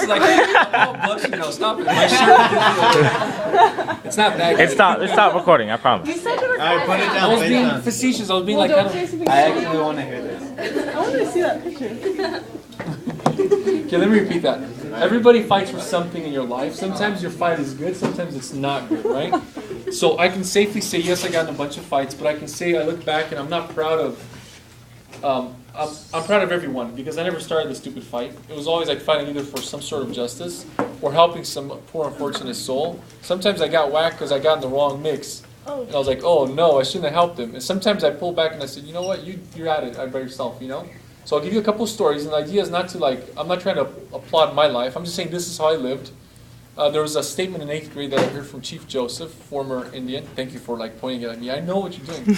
like, I'm blushing now. Stop it. My shirt. It's not that good. It's not recording. I promise. You said you were Alright, put it fat. down. I was being facetious. I was being like kind of. I actually want to hear this. I want to see that picture. Okay, let me repeat that. Everybody fights for something in your life. Sometimes your fight is good, sometimes it's not good, right? So I can safely say, yes, I got in a bunch of fights, but I can say I look back and I'm not proud of, I'm proud of everyone because I never started the stupid fight. It was always like fighting either for some sort of justice or helping some poor unfortunate soul. Sometimes I got whacked because I got in the wrong mix. And I was like, oh no, I shouldn't have helped him. And sometimes I pull back and I said, you know what, you're at it by yourself, you know? So I'll give you a couple of stories, and the idea is not to I'm not trying to applaud my life. I'm just saying this is how I lived. There was a statement in 8th grade that I heard from Chief Joseph, former Indian. Thank you for pointing it at me. I know what you're doing.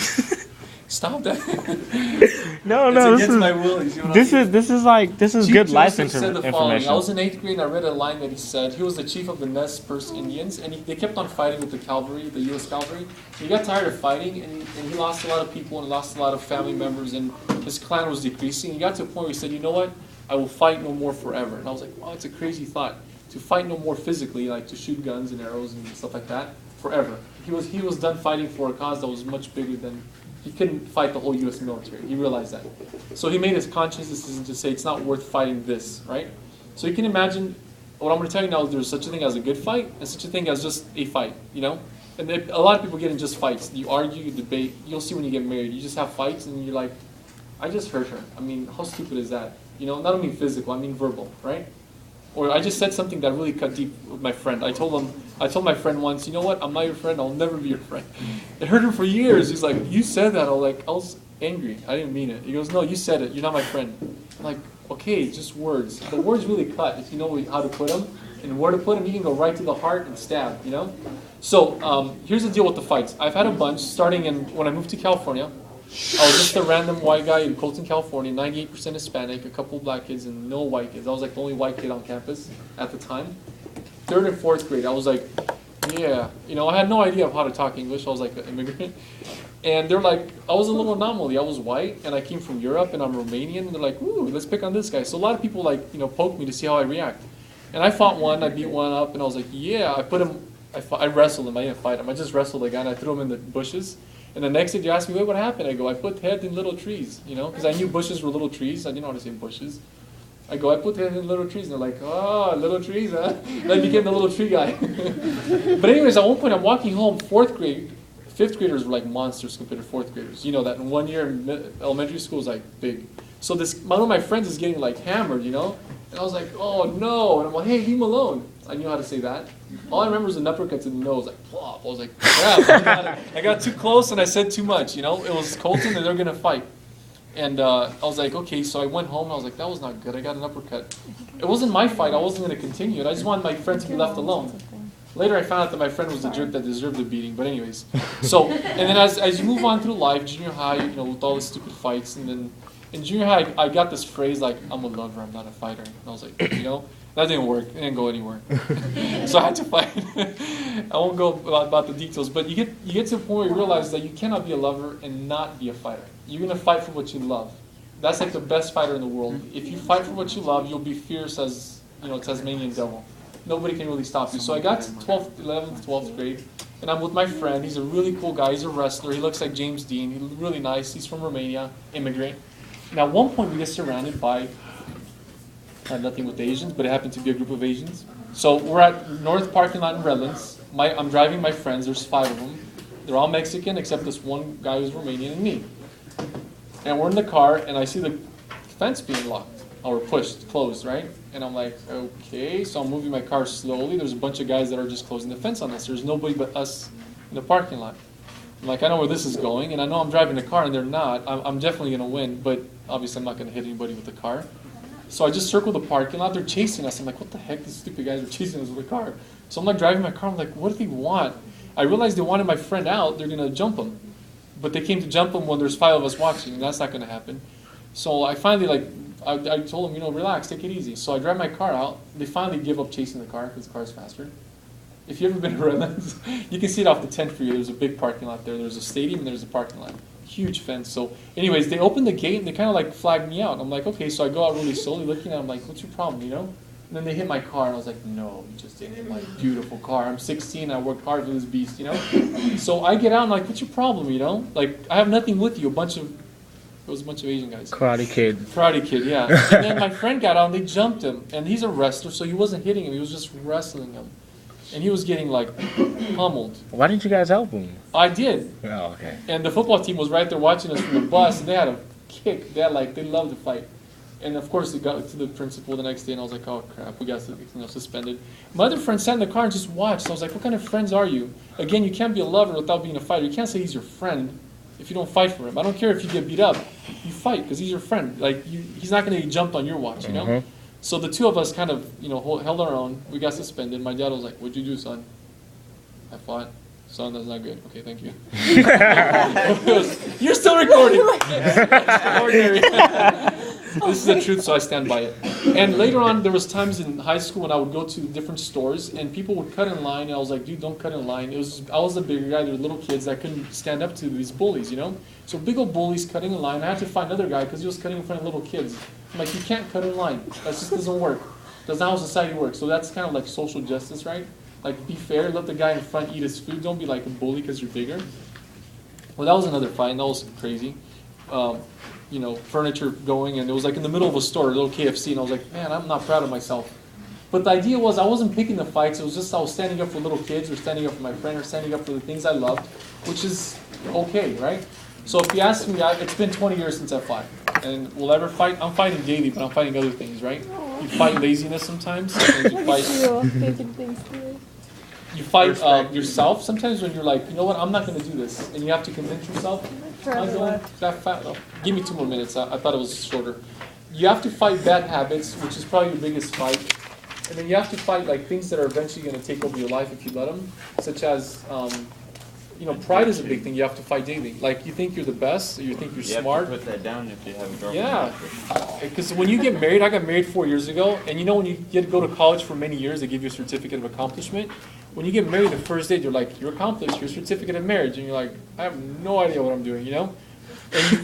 Stop that. No, It's this against is my will. You see what this I is Chief good life Joseph said the following. information. I was in 8th grade and I read a line that he said. He was the chief of the Nez Perce Indians, and they kept on fighting with the cavalry, the U.S. cavalry. He got tired of fighting, and he lost a lot of people and lost a lot of family members, and his clan was decreasing. He got to a point where he said, you know what, I will fight no more forever. And I was like, wow, that's a crazy thought. To fight no more physically, like to shoot guns and arrows and stuff like that, forever. He was done fighting for a cause that was much bigger than. He couldn't fight the whole U.S. military. He realized that. So he made his conscious decision to say it's not worth fighting this, right? So you can imagine, what I'm going to tell you now is there's such a thing as a good fight and such a thing as just a fight, you know? And a lot of people get in just fights. You argue, you debate. You'll see when you get married. You just have fights and you're like, I just hurt her. I mean, how stupid is that? You know, not only physical, I mean verbal, right? Or I just said something that really cut deep with my friend. I told my friend once, you know what, I'm not your friend, I'll never be your friend. It hurt him for years. He's like, you said that. I was angry. I didn't mean it. He goes, no, you said it. You're not my friend. I'm like, okay, just words. The words really cut if you know how to put them. And where to put them, you can go right to the heart and stab, you know? So here's the deal with the fights. I've had a bunch starting when I moved to California. I was just a random white guy in Colton, California, 98% Hispanic, a couple black kids, and no white kids. I was like the only white kid on campus at the time. 3rd and 4th grade, I was like, yeah. You know, I had no idea of how to talk English. I was like an immigrant. And they're like, I was a little anomaly. I was white, and I came from Europe, and I'm Romanian. And they're like, ooh, let's pick on this guy. So a lot of people poke me to see how I react. And I fought one, I beat one up, and I was like, yeah. I wrestled him. I didn't fight him. I just wrestled the guy, and I threw him in the bushes. And the next day they asked me, wait, what happened? I go, I put head in little trees, you know, because I knew bushes were little trees. I didn't know how to say bushes. I go, I put head in little trees. And they're like, oh, little trees, huh? And I became the little tree guy. But anyways, at one point I'm walking home, 4th grade. 5th graders were like monsters compared to 4th graders. You know that in 1 year in elementary school is like big. So one of my friends is getting like hammered, you know. And I was like, oh no. And I'm like, hey, leave him alone. I knew how to say that. All I remember is an uppercut to the nose, like plop. I was like, crap. I got too close and I said too much, you know. It was Colton and they're going to fight. And I was like, okay, so I went home and I was like, that was not good. I got an uppercut. It wasn't my fight. I wasn't going to continue it. I just wanted my friend to be left alone. Later I found out that my friend was the jerk that deserved the beating. But anyways. So, and then as you move on through life, junior high, you know, with all the stupid fights. And then in junior high, I got this phrase like, I'm a lover, I'm not a fighter. And I was like, you know. That didn't work. It didn't go anywhere. So I had to fight. I won't go about the details, but you get to a point where you realize that you cannot be a lover and not be a fighter. You're going to fight for what you love. That's like the best fighter in the world. If you fight for what you love, you'll be fierce as, you know, Tasmanian devil. Nobody can really stop you. So I got to 12th, 11th, 12th grade, and I'm with my friend. He's a really cool guy. He's a wrestler. He looks like James Dean. He's really nice. He's from Romania, immigrant. Now, at one point, we get surrounded by had nothing with Asians, but it happened to be a group of Asians. So we're at North Parking Lot in Redlands. I'm driving my friends. There's 5 of them. They're all Mexican except this one guy who's Romanian and me. And we're in the car, and I see the fence being locked or pushed, closed, right? And I'm like, okay. So I'm moving my car slowly. There's a bunch of guys that are just closing the fence on us. There's nobody but us in the parking lot. I'm like, I know where this is going, and I know I'm driving the car, and they're not. I'm definitely going to win, but obviously I'm not going to hit anybody with the car. So I just circled the parking lot. They're chasing us. I'm like, what the heck? These stupid guys are chasing us with a car. So I'm like driving my car. I'm like, what do they want? I realized they wanted my friend out. They're going to jump him. But they came to jump him when there's 5 of us watching, and that's not going to happen. So I finally, I told them, you know, relax, take it easy. So I drive my car out. They finally give up chasing the car because the car's faster. If you've ever been to Redlands, you can see it off the 10th freeway. There's a big parking lot there. There's a stadium and there's a parking lot. Huge fence. So anyways, they opened the gate and they kind of like flagged me out. I'm like, okay, so I go out really slowly looking at them like, what's your problem, you know? And then they hit my car, and I was like, no, you just didn't hit my beautiful car. I'm 16, I worked hard for this beast, you know? So I get out, and I'm like, what's your problem, you know? Like, I have nothing with you. It was a bunch of Asian guys. Karate Kid. Karate Kid, yeah. And then my friend got out, and they jumped him. And he's a wrestler, so he wasn't hitting him, he was just wrestling him. And he was getting, like, pummeled. Why didn't you guys help him? I did. Oh, okay. And the football team was right there watching us from the bus, and they had a kick. They loved to fight. And of course, it got to the principal the next day, and I was like, "Oh crap, we got suspended." My other friend sat in the car and just watched. So I was like, "What kind of friends are you?" Again, you can't be a lover without being a fighter. You can't say he's your friend if you don't fight for him. I don't care if you get beat up, you fight because he's your friend. Like he's not going to get jumped on your watch, you know. Mm-hmm. So the two of us kind of, held our own. We got suspended. My dad was like, "What'd you do, son?" I fought. Son, that's not good. Okay, thank you. You're still recording. This is the truth, so I stand by it. And later on, there was times in high school when I would go to different stores and people would cut in line, and I was like, dude, don't cut in line. I was the bigger guy. There were little kids that couldn't stand up to these bullies, you know? So big old bullies cutting in line. I had to find another guy because he was cutting in front of little kids. I'm like, you can't cut in line. That just doesn't work. That's not how society works. So that's kind of like social justice, right? Like, be fair. Let the guy in front eat his food. Don't be like a bully because you're bigger. Well, that was another fight, and that was crazy. Furniture going, and it was like in the middle of a store, a little KFC, and I was like, man, I'm not proud of myself. But the idea was I wasn't picking the fights. It was just I was standing up for little kids, or standing up for my friend, or standing up for the things I loved, which is okay, right? So if you ask me, it's been 20 years since I fought. And will I ever fight? I'm fighting daily, but I'm fighting other things, right? You fight laziness sometimes. Sometimes you fight yourself sometimes when you're like, you know what, I'm not going to do this. And you have to convince yourself. Give me 2 more minutes. I thought it was shorter. You have to fight bad habits, which is probably your biggest fight. And then you have to fight like things that are eventually going to take over your life if you let them, such as, pride is a big thing you have to fight daily. Like, you think you're the best, or you think you're smart. You have to put that down if you have a girlfriend. Yeah, because when you get married, I got married 4 years ago, and when you go to college for many years, they give you a certificate of accomplishment. When you get married the first day, they're like, you're accomplished, your certificate of marriage, and you're like, I have no idea what I'm doing, And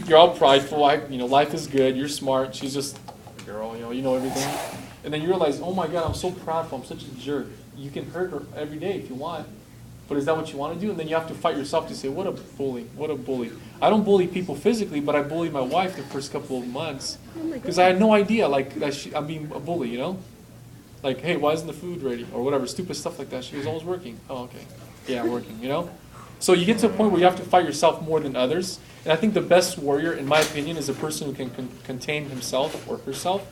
you're all prideful, life is good, you're smart, she's just a girl, you know everything. And then you realize, oh my God, I'm so prideful, I'm such a jerk. You can hurt her every day if you want. But is that what you want to do? And then you have to fight yourself to say, what a bully, what a bully. I don't bully people physically, but I bullied my wife the first couple of months. Because I had no idea, I'm being a bully, Like, hey, why isn't the food ready? Or whatever, stupid stuff like that. She was always working. Oh, okay. Yeah, working, So you get to a point where you have to fight yourself more than others. And I think the best warrior, in my opinion, is a person who can contain himself or herself.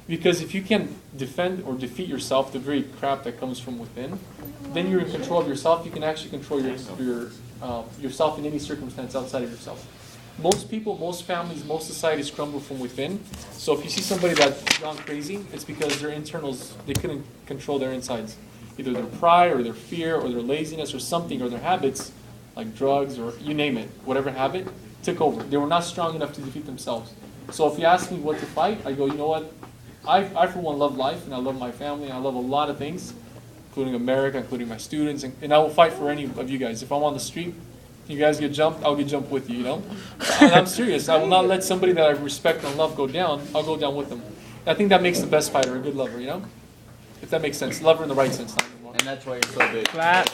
Because if you can defend or defeat yourself, the very crap that comes from within, then you're in control of yourself. You can actually control yourself in any circumstance outside of yourself. Most people, most families, most societies crumble from within. So if you see somebody that's gone crazy, it's because their internals, they couldn't control their insides. Either their pride or their fear or their laziness or something, or their habits, like drugs or you name it, whatever habit, took over. They were not strong enough to defeat themselves. So if you ask me what to fight, I go, you know what? I for one love life, and I love my family, and I love a lot of things, including America, including my students, and I will fight for any of you guys. If I'm on the street, you guys get jumped, I'll get jumped with you, And I'm serious. I will not let somebody that I respect and love go down. I'll go down with them. And I think that makes the best fighter a good lover, If that makes sense. Lover in the right sense, not anymore. And that's why you're so good. Clap.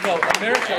No, America.